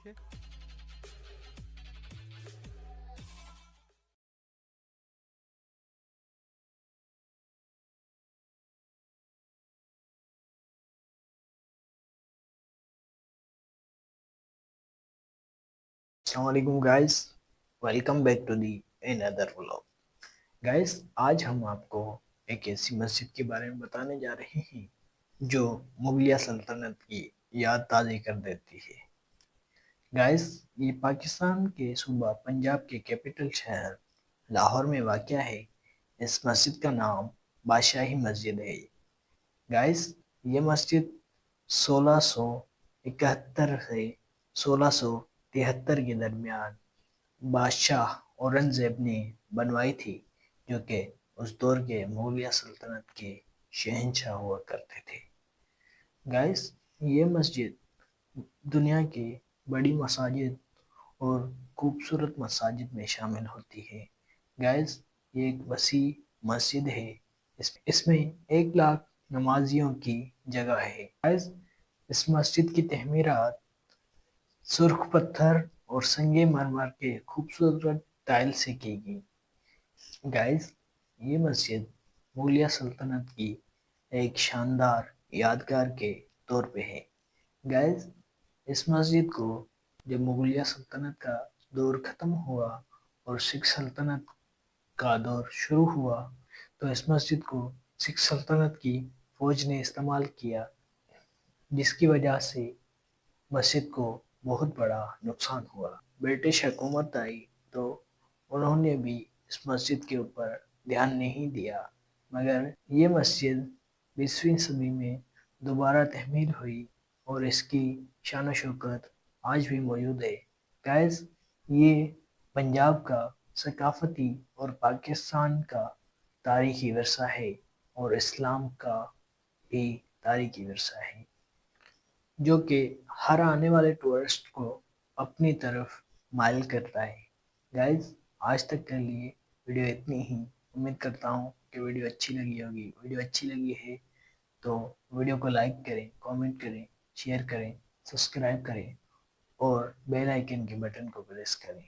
Okay. السلام علیکم guys, welcome back to the another vlog. Guys آج ہم آپ کو ایک ایسی مسجد کے بارے میں بتانے جا رہے ہیں جو مغلیہ سلطنت کی یاد تازہ کر دیتی ہے. گائز یہ پاکستان کے صوبہ پنجاب کے کیپٹل شہر لاہور میں واقع ہے. اس مسجد کا نام بادشاہی مسجد ہے. گائز یہ مسجد 1671 سے 1673 کے درمیان بادشاہ اورنگزیب نے بنوائی تھی، جو کہ اس دور کے مغلیہ سلطنت کے شہنشاہ ہوا کرتے تھے. گائز یہ مسجد دنیا کی بڑی مساجد اور خوبصورت مساجد میں شامل ہوتی ہے. گائز یہ ایک وسیع مسجد ہے. اس میں 1 لاکھ نمازیوں کی جگہ ہے. گائز اس مسجد کی تعمیرات سرخ پتھر اور سنگ مرمر کے خوبصورت ٹائل سے کی گئی. گائز یہ مسجد مغلیہ سلطنت کی ایک شاندار یادگار کے طور پہ ہے. گائز اس مسجد کو جب مغلیہ سلطنت کا دور ختم ہوا اور سکھ سلطنت کا دور شروع ہوا تو اس مسجد کو سکھ سلطنت کی فوج نے استعمال کیا، جس کی وجہ سے مسجد کو بہت بڑا نقصان ہوا. برٹش حکومت آئی تو انہوں نے بھی اس مسجد کے اوپر دھیان نہیں دیا، مگر یہ مسجد 20ویں صدی میں دوبارہ تعمیر ہوئی اور اس کی شان و شوکت آج بھی موجود ہے. گائز یہ پنجاب کا ثقافتی اور پاکستان کا تاریخی ورثہ ہے اور اسلام کا بھی تاریخی ورثہ ہے، جو کہ ہر آنے والے ٹورسٹ کو اپنی طرف مائل کرتا ہے. گائز آج تک کے لیے ویڈیو اتنی ہی. امید کرتا ہوں کہ ویڈیو اچھی لگی ہوگی. ویڈیو اچھی لگی ہے تو ویڈیو کو لائک کریں، کامنٹ کریں، شیئر کریں، سبسکرائب کریں اور بیل آئیکن کے بٹن کو پریس کریں.